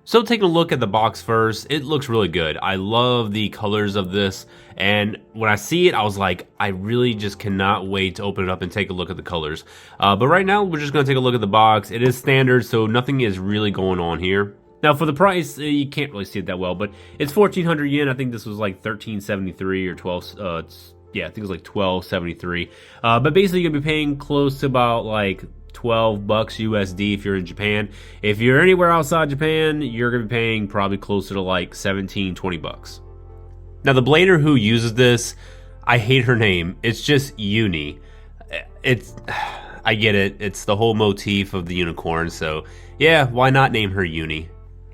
So taking a look at the box first, it looks really good. I love the colors of this, and when I see it, I was like, I really just cannot wait to open it up and take a look at the colors. But right now, we're just gonna take a look at the box. It is standard, so nothing is really going on here. Now for the price, you can't really see it that well, but it's 1,400 yen. I think this was like 1373 or 12. Yeah, I think it was like 1273. But basically, you're gonna be paying close to about like 12 bucks USD if you're in Japan. If you're anywhere outside Japan, you're gonna be paying probably closer to like 17, 20 bucks. Now the blader who uses this, I hate her name. It's just Uni. I get it. It's the whole motif of the unicorn. So yeah, why not name her Uni?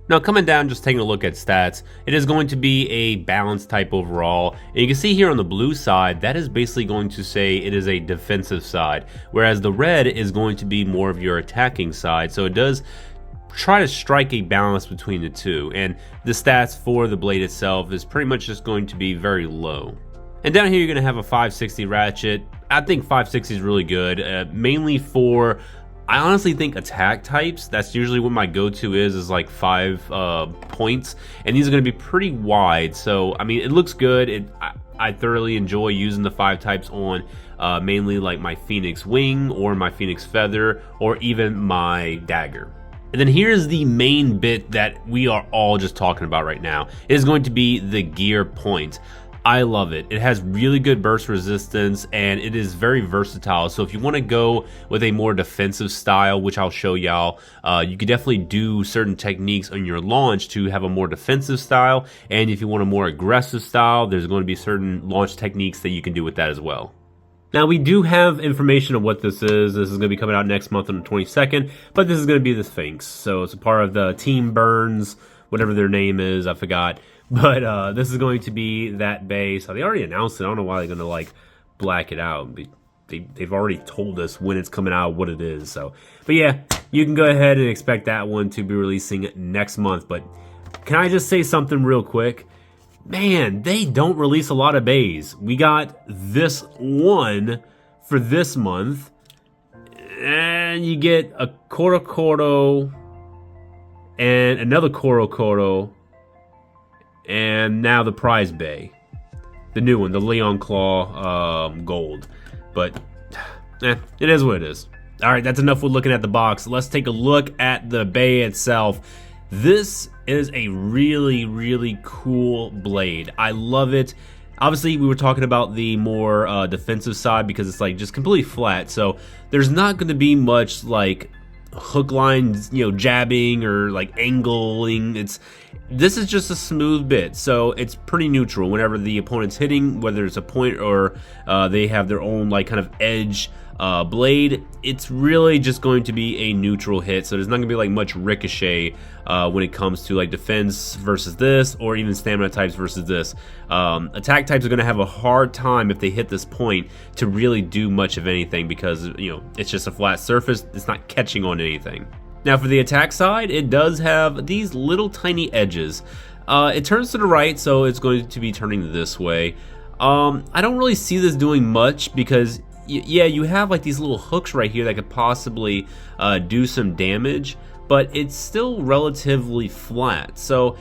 Now coming down, just taking a look at stats, it is going to be a balanced type overall. And you can see here on the blue side, that is basically going to say it is a defensive side, whereas the red is going to be more of your attacking side. So it does try to strike a balance between the two. And the stats for the blade itself is pretty much just going to be very low. And down here, you're going to have a 560 ratchet. I think 560 is really good, mainly for, I honestly think attack types. That's usually what my go-to is like 5 points, and these are going to be pretty wide. So I mean, it looks good. I thoroughly enjoy using the 5 types on mainly like my Phoenix Wing or my Phoenix Feather or even my Dagger. And then here's the main bit that we are all just talking about right now. It is going to be the gear point. I love it. It has really good burst resistance and it is very versatile. So if you want to go with a more defensive style, which I'll show y'all, you could definitely do certain techniques on your launch to have a more defensive style. And if you want a more aggressive style, there's going to be certain launch techniques that you can do with that as well. Now we do have information on what this is. This is going to be coming out next month on the 22nd, but this is going to be the Sphinx. So it's a part of the Team Burns, whatever their name is, I forgot. But this is going to be that base. So they already announced it. I don't know why they're going to like black it out. They've already told us when it's coming out, what it is. So, but yeah, you can go ahead and expect that one to be releasing next month. But can I just say something real quick? Man, they don't release a lot of bays. We got this one for this month, and you get a Korokoro and another Korokoro. And now the prize bay, the new one, the Leon Claw gold. But it is what it is. All right, that's enough with looking at the box. Let's take a look at the bay itself. This is a really, really cool blade. I love it. Obviously, we were talking about the more defensive side because it's like just completely flat. So there's not going to be much like hook lines, jabbing or like angling. This is just a smooth bit, so it's pretty neutral whenever the opponent's hitting, whether it's a point or they have their own like kind of edge blade. It's really just going to be a neutral hit, so there's not gonna be like much ricochet when it comes to like defense versus this, or even stamina types versus this. Attack types are gonna have a hard time if they hit this point to really do much of anything because it's just a flat surface. It's not catching on anything. Now for the attack side, it does have these little tiny edges. It turns to the right, so it's going to be turning this way. I don't really see this doing much because yeah, you have like these little hooks right here that could possibly do some damage, but it's still relatively flat. So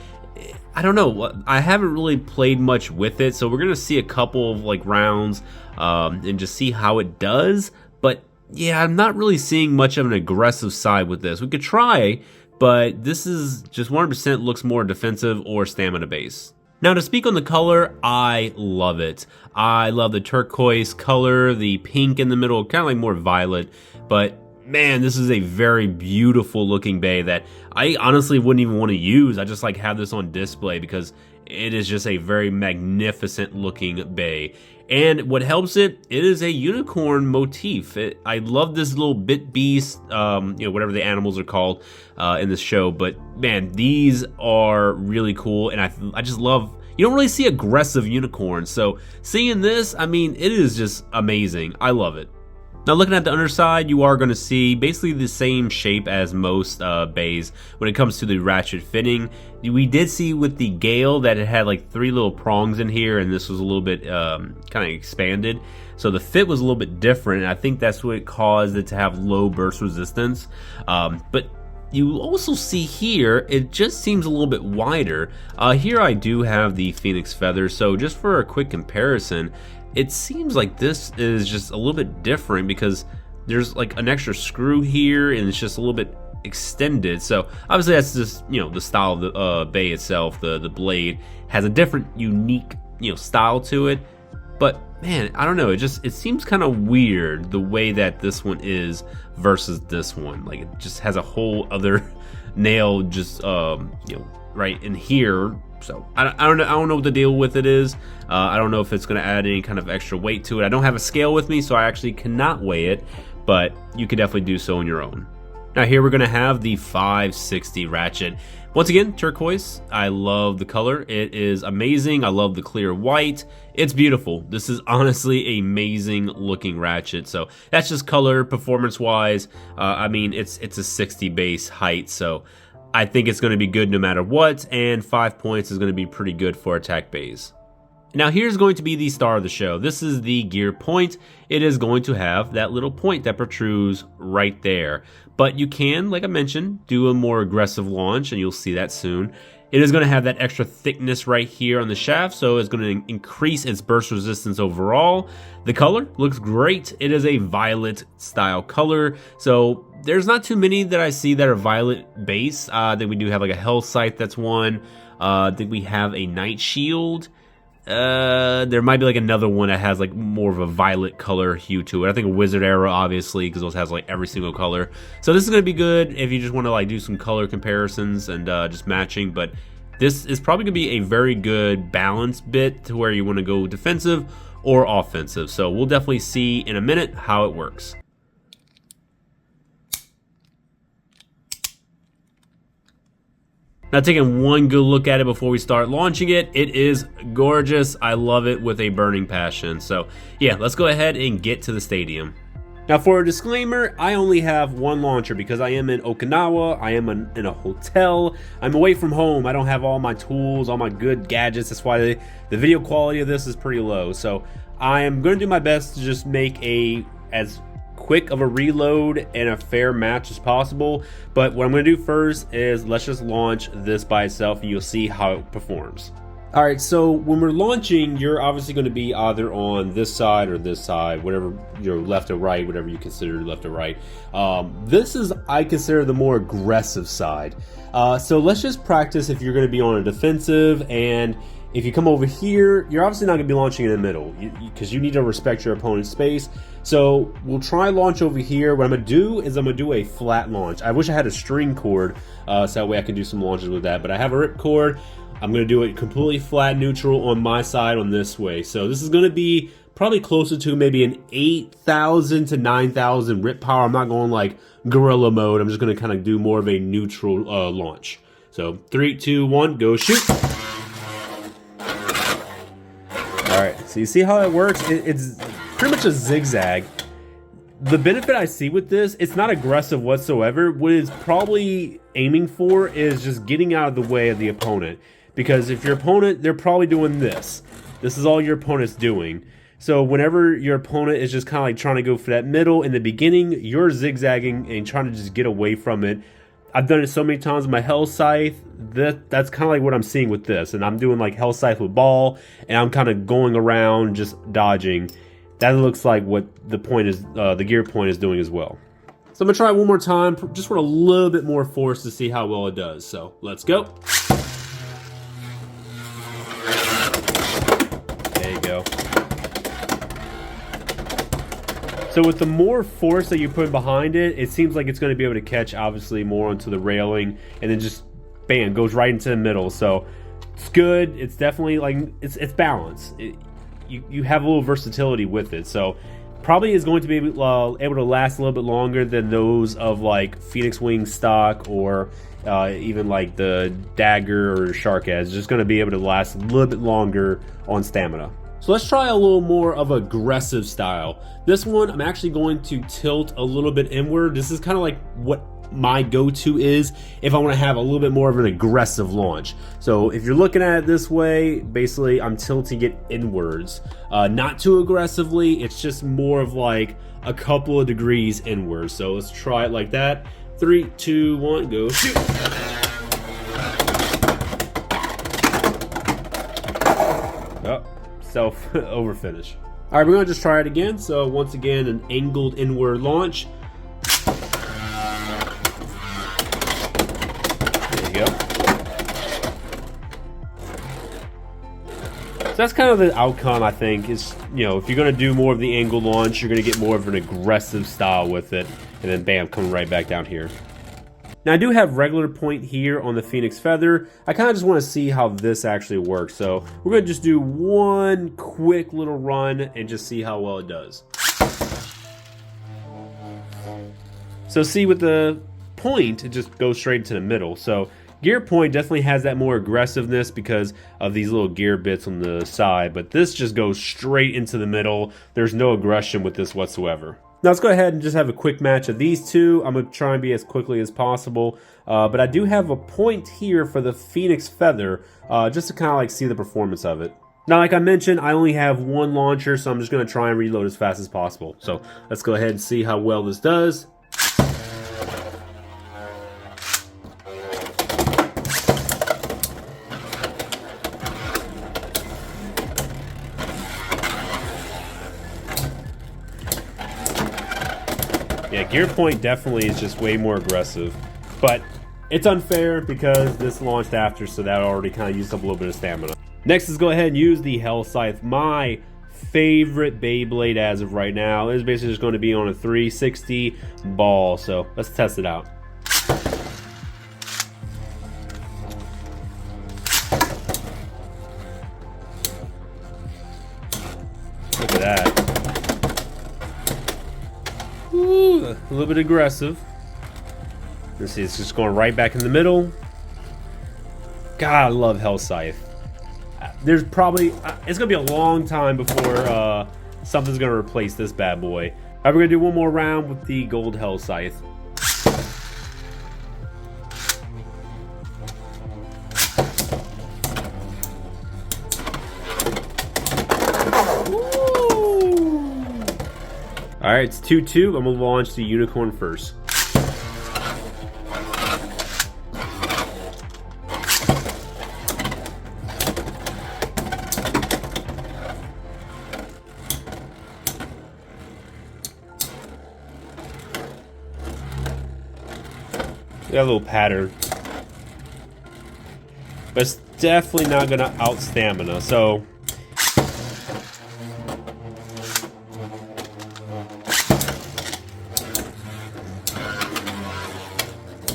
I don't know, I haven't really played much with it, so we're gonna see a couple of like rounds and just see how it does. But yeah, I'm not really seeing much of an aggressive side with this. We could try, but this is just 100% looks more defensive or stamina based. Now to speak on the color, I love it. I love the turquoise color, the pink in the middle, kind of like more violet. But man, this is a very beautiful looking bay that I honestly wouldn't even want to use. I just like have this on display because it is just a very magnificent looking bay. And what helps it is a unicorn motif. I love this little bit beast, whatever the animals are called in this show. But man, these are really cool, and I just love. You don't really see aggressive unicorns, so seeing this, I mean, it is just amazing. I love it. Now looking at the underside, you are going to see basically the same shape as most bays when it comes to the ratchet fitting. We did see with the Gale that it had like 3 little prongs in here, and this was a little bit kind of expanded. So the fit was a little bit different, and I think that's what caused it to have low burst resistance. But you also see here, it just seems a little bit wider. Here I do have the Phoenix feather, so just for a quick comparison, it seems like this is just a little bit different because there's like an extra screw here and it's just a little bit extended. So obviously that's just, you know, the style of the bay itself. The blade has a different, unique, you know, style to it. But man, I don't know, it seems kind of weird the way that this one is versus this one. Like, it just has a whole other nail just you know, right in here. So I don't know what the deal with it is. I don't know if it's going to add any kind of extra weight to it. I don't have a scale with me, so I actually cannot weigh it, but you could definitely do so on your own. Now here we're going to have the 560 ratchet. Once again, turquoise. I love the color. It is amazing. I love the clear white. It's beautiful. This is honestly an amazing looking ratchet. So that's just color, performance wise. I mean, it's a 60 base height, so I think it's going to be good no matter what, and 5 points is going to be pretty good for attack bays. Now here's going to be the star of the show. This is the gear point. It is going to have that little point that protrudes right there. But you can, like I mentioned, do a more aggressive launch, and you'll see that soon. It is going to have that extra thickness right here on the shaft, so it's going to increase its burst resistance overall. The color looks great. It is a violet style color, so there's not too many that I see that are violet base. Then we do have like a Hell Scythe, that's one. Then we have a Night Shield. There might be like another one that has like more of a violet color hue to it. I think a Wizard Arrow, obviously, because those has like every single color. So this is going to be good if you just want to like do some color comparisons and just matching. But this is probably going to be a very good balanced bit to where you want to go defensive or offensive. So we'll definitely see in a minute how it works. Now taking one good look at it before we start launching it, it is gorgeous. I love it with a burning passion. So yeah, let's go ahead and get to the stadium. Now for a disclaimer, I only have one launcher because I am in Okinawa, I am in a hotel, I'm away from home, I don't have all my tools, all my good gadgets. That's why the video quality of this is pretty low. So I am going to do my best to just make as quick of a reload and a fair match as possible. But what I'm going to do first is let's just launch this by itself and you'll see how it performs. Alright, so when we're launching, you're obviously going to be either on this side or this side, whatever your left or right, whatever you consider left or right. This is, I consider, the more aggressive side. So let's just practice if you're going to be on a defensive, and if you come over here, you're obviously not going to be launching in the middle because you need to respect your opponent's space. So we'll try launch over here. What I'm going to do is I'm going to do a flat launch. I wish I had a string cord so that way I can do some launches with that, but I have a rip cord. I'm going to do it completely flat neutral on my side on this way. So this is going to be probably closer to maybe an 8,000 to 9,000 rip power. I'm not going like gorilla mode. I'm just going to kind of do more of a neutral launch. So 3, 2, 1, go shoot. Alright, so you see how it works? It's pretty much a zigzag. The benefit I see with this, it's not aggressive whatsoever. What it's probably aiming for is just getting out of the way of the opponent. Because if your opponent, they're probably doing this. This is all your opponent's doing. So whenever your opponent is just kind of like trying to go for that middle in the beginning, you're zigzagging and trying to just get away from it. I've done it so many times with my Hell Scythe. That's kind of like what I'm seeing with this. And I'm doing like Hell Scythe with ball, and I'm kind of going around just dodging. That looks like what the point is, the gear point is doing as well. So I'm going to try it one more time, just for a little bit more force to see how well it does. So let's go. There you go. So with the more force that you put behind it, it seems like it's going to be able to catch obviously more onto the railing, and then just bam, goes right into the middle. So it's good. It's definitely like it's balanced. You have a little versatility with it. So probably is going to be able to last a little bit longer than those of like Phoenix Wing stock or even like the Dagger or Shark Edge. It's just going to be able to last a little bit longer on stamina. So let's try a little more of aggressive style. This one, I'm actually going to tilt a little bit inward. This is kind of like what my go-to is if I want to have a little bit more of an aggressive launch. So if you're looking at it this way, basically I'm tilting it inwards. Not too aggressively, it's just more of like a couple of degrees inwards. So let's try it like that. 3, 2, 1, go shoot. Oh, self overfinish. All right, we're gonna just try it again. So once again, an angled inward launch. There you go. So that's kind of the outcome, I think, is, you know, if you're going to do more of the angle launch, you're going to get more of an aggressive style with it, and then bam, coming right back down here. Now I do have regular point here on the Phoenix Feather. I kind of just want to see how this actually works. So we're going to just do one quick little run and just see how well it does. So see, with the point, it just goes straight to the middle. So gear point definitely has that more aggressiveness because of these little gear bits on the side, but this just goes straight into the middle. There's no aggression with this whatsoever. Now let's go ahead and just have a quick match of these two. I'm going to try and be as quickly as possible, but I do have a point here for the Phoenix Feather, just to kind of like see the performance of it. Now, like I mentioned, I only have one launcher, so I'm just going to try and reload as fast as possible. So let's go ahead and see how well this does. Yeah, gear point definitely is just way more aggressive, but it's unfair because this launched after, so that already kind of used up a little bit of stamina. Next is go ahead and use the Hell Scythe, my favorite Beyblade as of right now. It's basically just going to be on a 360 ball, so let's test it out. Look at that. Ooh, a little bit aggressive. Let's see, it's just going right back in the middle. God, I love Hell Scythe. There's probably, it's going to be a long time before something's going to replace this bad boy. All right, we're going to do one more round with the gold Hell Scythe. All right, it's 2-2. I'm going to launch the Unicorn first. Got a little pattern. But it's definitely not going to out stamina, so...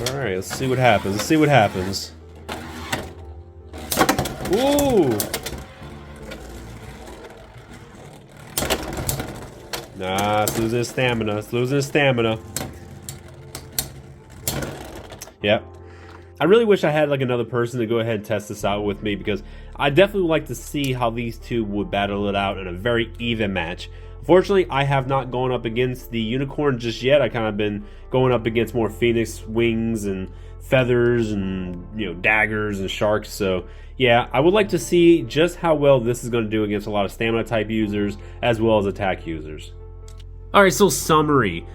Alright, let's see what happens. Let's see what happens. Ooh! Nah, it's losing its stamina. It's losing its stamina. Yep. I really wish I had like another person to go ahead and test this out with me, because I definitely would like to see how these two would battle it out in a very even match. Fortunately, I have not gone up against the Unicorn just yet. I kind of been going up against more Phoenix wings and feathers and, you know, daggers and sharks. So yeah, I would like to see just how well this is going to do against a lot of stamina type users as well as attack users. Alright, so summary.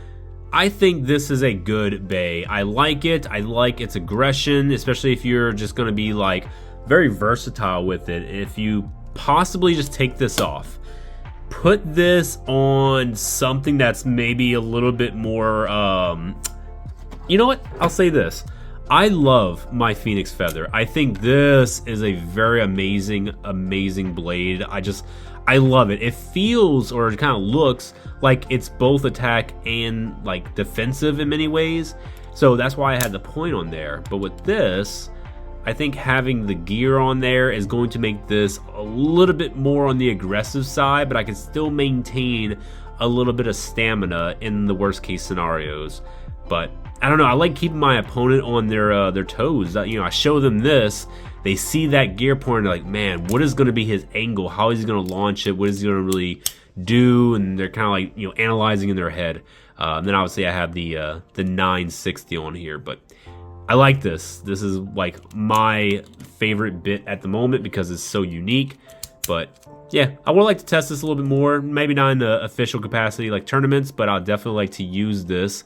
I think this is a good Bay. I like it. I like its aggression, especially if you're just going to be like very versatile with it. If you possibly just take this off, put this on something that's maybe a little bit more, you know what? I'll say this. I love my Phoenix Feather. I think this is a very amazing blade. I love it. It feels, or it kind of looks like it's both attack and like defensive in many ways. So that's why I had the point on there. But with this, I think having the gear on there is going to make this a little bit more on the aggressive side, but I can still maintain a little bit of stamina in the worst case scenarios. But I don't know, I like keeping my opponent on their toes. You know, I show them this, they see that gear point, and they're like, man, what is going to be his angle? How is he going to launch it? What is he going to really do? And they're kind of like, you know, analyzing in their head. And then obviously I have the 960 on here, but I like this. This is like my favorite bit at the moment because it's so unique. But yeah, I would like to test this a little bit more. Maybe not in the official capacity like tournaments, but I'd definitely like to use this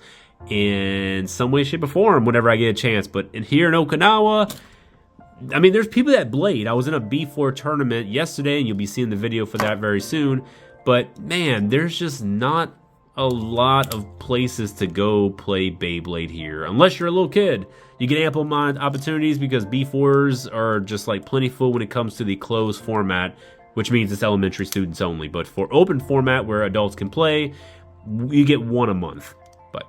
in some way, shape, or form whenever I get a chance. But here in Okinawa, I mean, there's people that blade. I was in a B4 tournament yesterday, and you'll be seeing the video for that very soon. But man, there's just not a lot of places to go play Beyblade here. Unless you're a little kid, you get ample amount of opportunities because B4s are just like plentiful when it comes to the closed format, which means it's elementary students only. But for open format where adults can play, you get one a month. But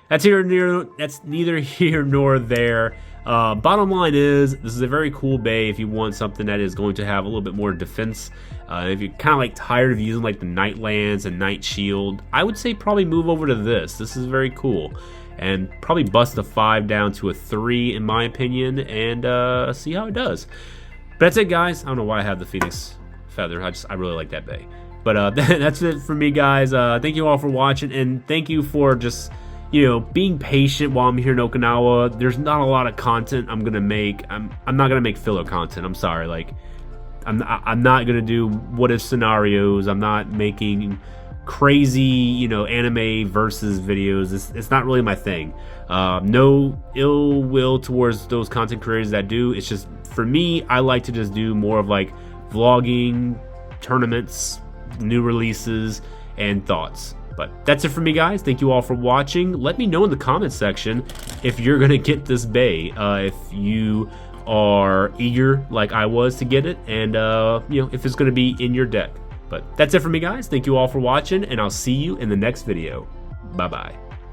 that's neither here nor there. Bottom line is, this is a very cool bay if you want something that is going to have a little bit more defense. If you're kind of like tired of using like the Night Lance and Night Shield, I would say probably move over to this. This is very cool. And probably bust a 5 down to a 3 in my opinion, and see how it does. But that's it, guys. I don't know why I have the Phoenix Feather. I really like that bay. But that's it for me, guys. Thank you all for watching, and thank you for just, you know, being patient while I'm here in Okinawa. There's not a lot of content I'm gonna make. I'm not gonna make filler content. I'm sorry. Like, I'm not gonna do what if scenarios. I'm not making crazy, you know, anime versus videos. It's not really my thing. No ill will towards those content creators that do. It's just, for me, I like to just do more of like vlogging, tournaments, new releases, and thoughts. But that's it for me, guys. Thank you all for watching. Let me know in the comments section if you're gonna get this bay, if you are eager like I was to get it, and you know, if it's gonna be in your deck. But that's it for me, guys. Thank you all for watching, and I'll see you in the next video. Bye bye.